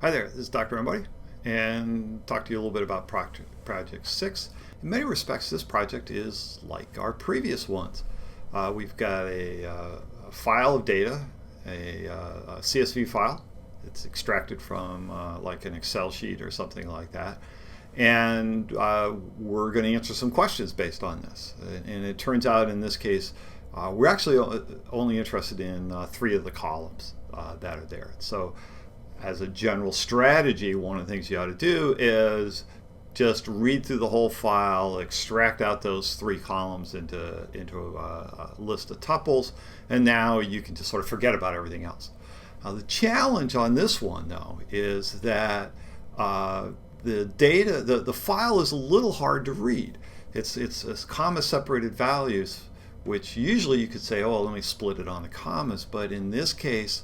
Hi there, this is Dr. Embody, and talk to you a little bit about Project 6. In many respects, this project is like our previous ones. We've got a file of data, a CSV file. It's extracted from like an Excel sheet or something like that. And we're going to answer some questions based on this. And it turns out in this case, we're actually only interested in three of the columns that are there. So as a general strategy, one of the things you ought to do is just read through the whole file, extract out those three columns into a list of tuples, and now you can just sort of forget about everything else. The challenge on this one, though, is that the data, the file is a little hard to read. It's comma-separated values, which usually you could say, oh, let me split it on the commas, but in this case,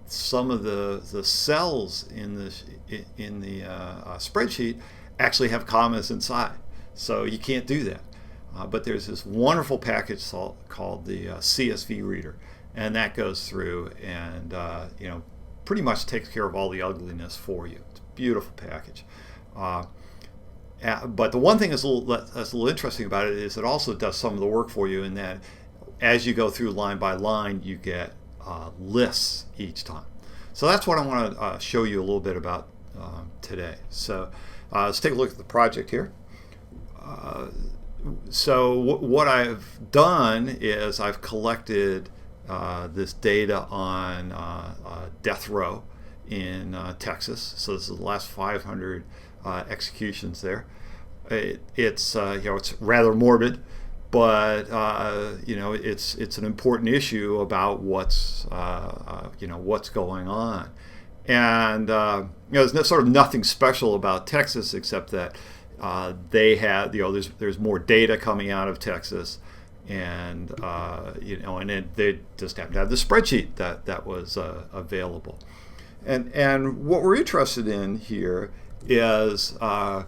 some of the cells in the spreadsheet actually have commas inside, so you can't do that. But there's this wonderful package called the CSV reader, and that goes through and pretty much takes care of all the ugliness for you. It's a beautiful package. But the one thing that's a little interesting about it is it also does some of the work for you in that as you go through line by line, you get lists each time. So that's what I want to show you a little bit about today. So let's take a look at the project here. So what I've done is I've collected this data on death row in Texas. So this is the last 500 executions there. It's rather morbid, but it's an important issue about what's going on, and there's sort of nothing special about Texas except that they have there's more data coming out of Texas, and they just happen to have the spreadsheet that was available, and what we're interested in here is the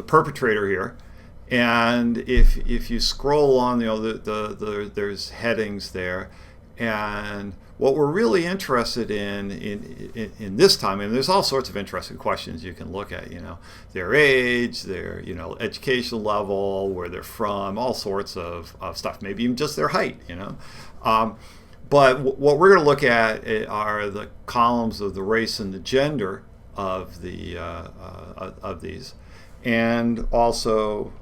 perpetrator here. And if you scroll on, there's headings there, and what we're really interested in this time, and there's all sorts of interesting questions you can look at, their age, their educational level, where they're from, all sorts of stuff, maybe even just their height, But what we're going to look at are the columns of the race and the gender of the of these. And also,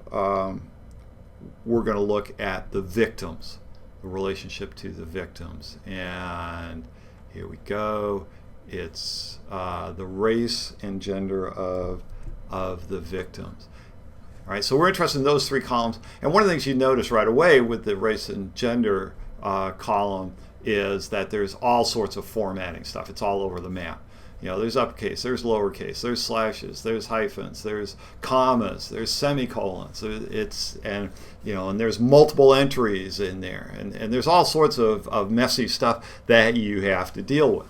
we're going to look at the victims, the relationship to the victims. And here we go. It's the race and gender of the victims. All right, so we're interested in those three columns. And one of the things you notice right away with the race and gender column is that there's all sorts of formatting stuff. It's all over the map. There's uppercase, there's lowercase, there's slashes, there's hyphens, there's commas, there's semicolons. And there's multiple entries in there, and there's all sorts of messy stuff that you have to deal with.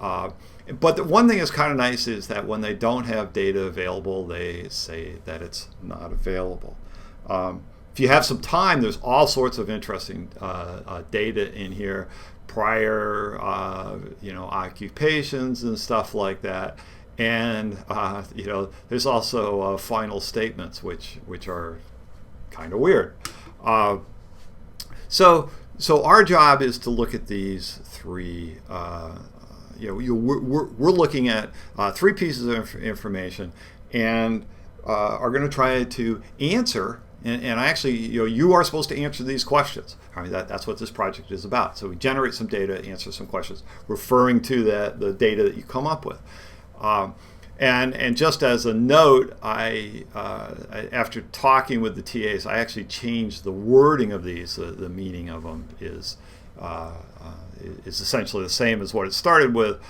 But the one thing that's kind of nice is that when they don't have data available, they say that it's not available. If you have some time, there's all sorts of interesting data in here. Prior, occupations and stuff like that, and there's also final statements, which are kind of weird. So our job is to look at these three. We're looking at three pieces of information, and are going to try to answer. And actually, you are supposed to answer these questions. I mean, that's what this project is about. So we generate some data, answer some questions, referring to the data that you come up with. And just as a note, I after talking with the TAs, I actually changed the wording of these. The meaning of them is essentially the same as what it started with,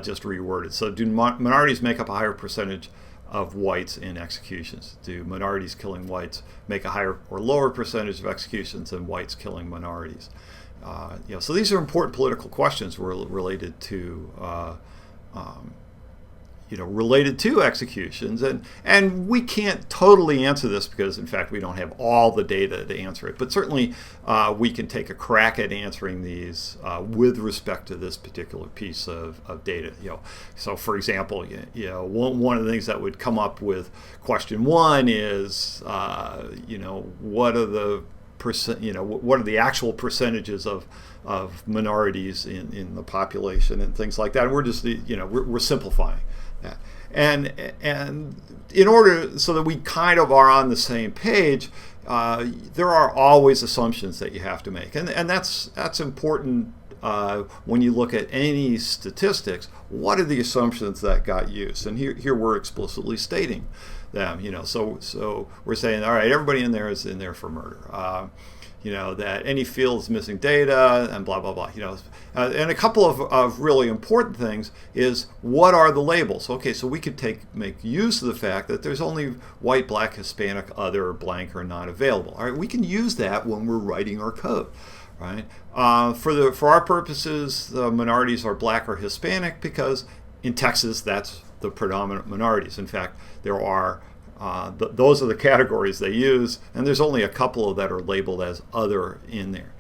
just reworded. So do minorities make up a higher percentage of whites in executions? Do minorities killing whites make a higher or lower percentage of executions than whites killing minorities? So these are important political questions related to related to executions, and we can't totally answer this because, in fact, we don't have all the data to answer it. But certainly, we can take a crack at answering these with respect to this particular piece of data. So for example, one of the things that would come up with question 1 is, what are the what are the actual percentages of minorities in the population and things like that. And we're just, we're simplifying that. And in order so that we kind of are on the same page, there are always assumptions that you have to make, and that's important when you look at any statistics. What are the assumptions that got used? And here we're explicitly stating them. So we're saying, all right, everybody in there is in there for murder. That any field is missing data, and blah, blah, blah. And a couple of really important things is, what are the labels? Okay, so we could make use of the fact that there's only white, black, Hispanic, other, blank, or not available. All right, we can use that when we're writing our code, right? For our purposes, the minorities are black or Hispanic because in Texas, that's the predominant minorities. In fact, there are those are the categories they use, and there's only a couple that are labeled as other in there.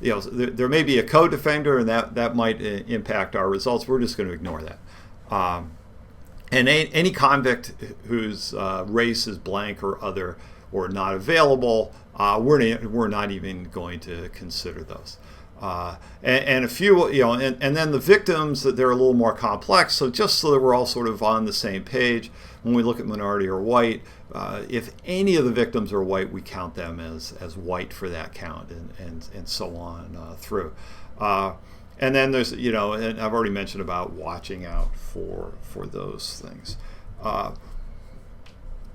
There may be a code defender, and that might impact our results. We're just going to ignore that. And any convict whose race is blank or other or not available, we're not even going to consider those. And a few, and then the victims, that they're a little more complex. So just so that we're all sort of on the same page, when we look at minority or white, if any of the victims are white, we count them as white for that count, and so on through. And then there's, and I've already mentioned about watching out for those things.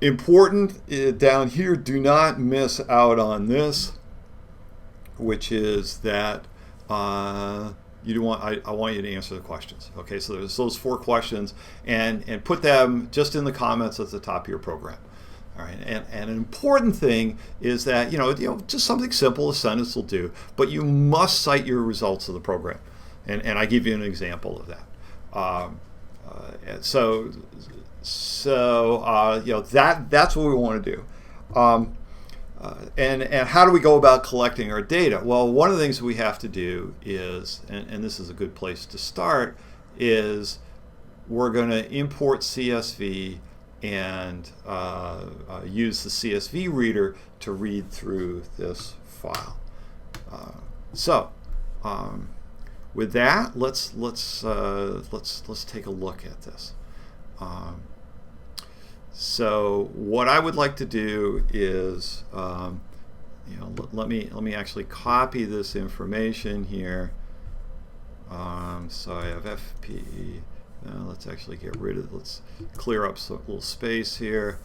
Important down here, do not miss out on this, which is that I want you to answer the questions. Okay, so there's those 4 questions, and put them just in the comments at the top of your program. All right, and an important thing is that just something simple, a sentence will do, but you must cite your results of the program, and I give you an example of that. That's what we want to do. And how do we go about collecting our data? Well, one of the things we have to do is, and this is a good place to start, is we're going to import CSV and use the CSV reader to read through this file. With that, let's take a look at this. So what I would like to do is, let me actually copy this information here. So I have FP. Let's actually get rid of. Let's clear up some little space here.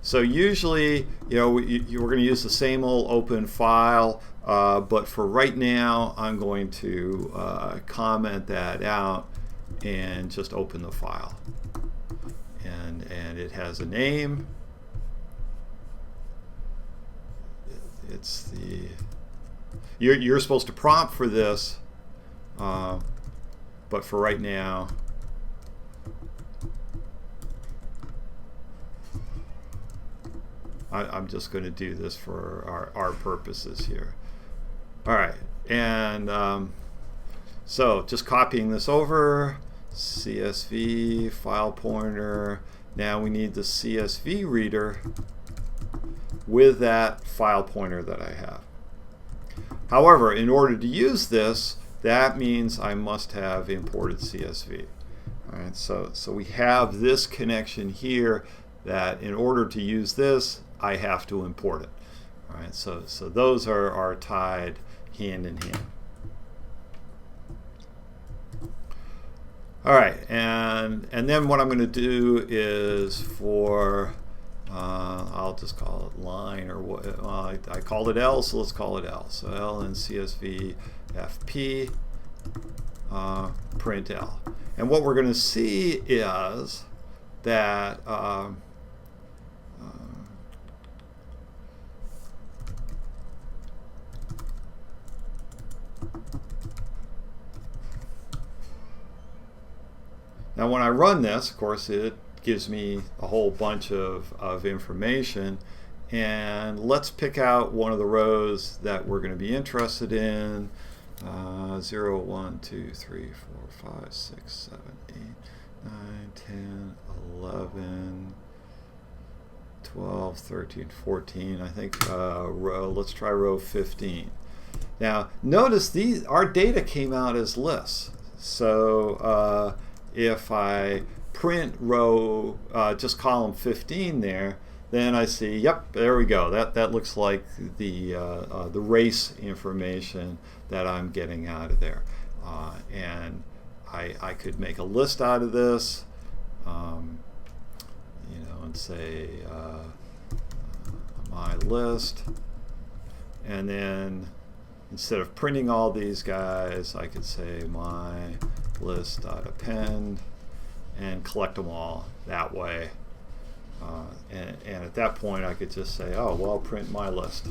So usually, we're going to use the same old open file, but for right now, I'm going to comment that out and just open the file. And it has a name. It's the you're supposed to prompt for this, but for right now, I'm just going to do this for our purposes here. All right, and so just copying this over. CSV, file pointer. Now we need the CSV reader with that file pointer that I have. However, in order to use this, that means I must have imported CSV. All right, so we have this connection here that in order to use this, I have to import it. All right, so those are tied hand in hand. All right, and then what I'm going to do is for I'll just call it line, or what I called it L, so let's call it L. So L in CSV FP print L, and what we're going to see is that Now when I run this, of course, it gives me a whole bunch of information. And let's pick out one of the rows that we're going to be interested in. 0, 1, 2, 3, 4, 5, 6, 7, 8, 9, 10, 11, 12, 13, 14. I think let's try row 15. Now notice our data came out as lists. So if I print row, just column 15 there, then I see, yep, there we go. That looks like the race information that I'm getting out of there. And I could make a list out of this, and say my list, and then instead of printing all these guys, I could say my list.append and collect them all that way. And at that point, I could just say, oh, well, print my list.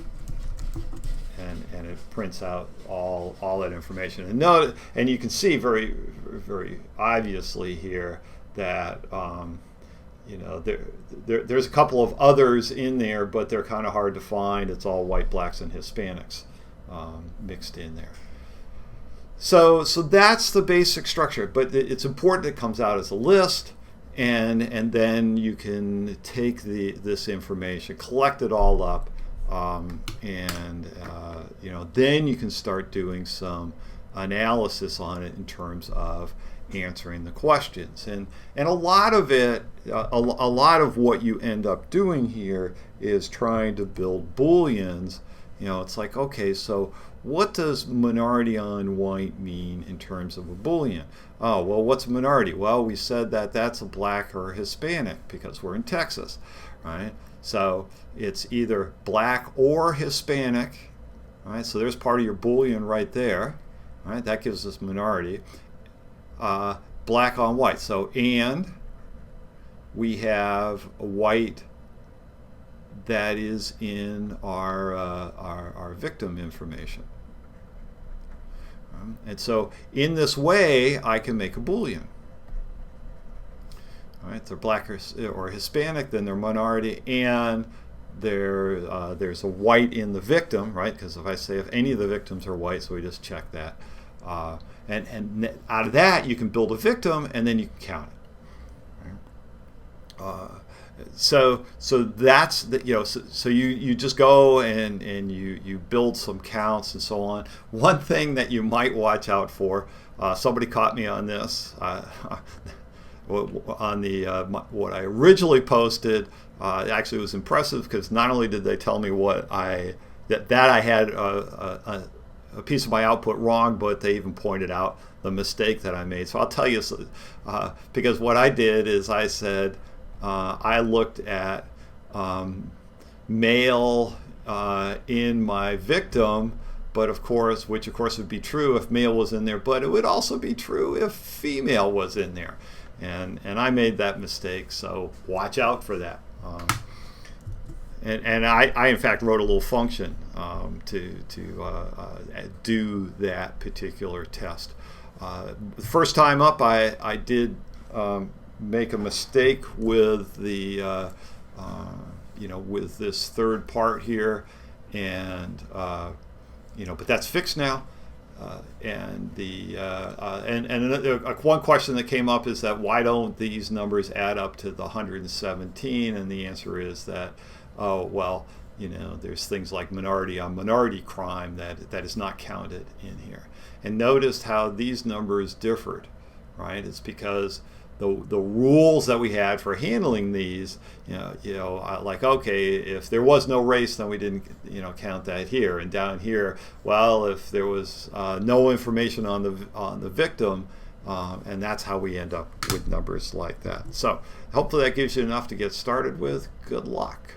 And it prints out all that information. And you can see very, very obviously here that there's a couple of others in there, but they're kind of hard to find. It's all white, blacks, and Hispanics mixed in there. So that's the basic structure. But it's important it comes out as a list. And then you can take this information, collect it all up, then you can start doing some analysis on it in terms of answering the questions. And a lot of it, a lot of what you end up doing here is trying to build booleans. It's like, okay, so what does minority on white mean in terms of a boolean? Oh, well, what's a minority? Well, we said that that's a black or Hispanic because we're in Texas, right? So it's either black or Hispanic, right? So there's part of your boolean right there, right? That gives us minority. Black on white. So and we have a white that is in our victim information. And so in this way, I can make a boolean. All right, they're black or Hispanic, then they're minority, and there's a white in the victim, right? Because if I say if any of the victims are white, so we just check that. And out of that, you can build a victim, and then you can count it. Right? So that's so you just go and you build some counts and so on. One thing that you might watch out for, somebody caught me on this on the what I originally posted. Actually, it was impressive because not only did they tell me what I had a piece of my output wrong, but they even pointed out the mistake that I made. So I'll tell you, because what I did is I said, I looked at male in my victim, but of course, which of course would be true if male was in there, but it would also be true if female was in there. And I made that mistake, so watch out for that. And I in fact wrote a little function to do that particular test. The first time up, I did make a mistake with the with this third part here, and but that's fixed now. One question that came up is that why don't these numbers add up to the 117? And the answer is that, oh well, there's things like minority on minority crime that is not counted in here. And notice how these numbers differed, right? It's because the rules that we had for handling these, like, okay, if there was no race, then we didn't, count that here. And down here, well, if there was no information on the victim, and that's how we end up with numbers like that. So hopefully that gives you enough to get started with. Good luck.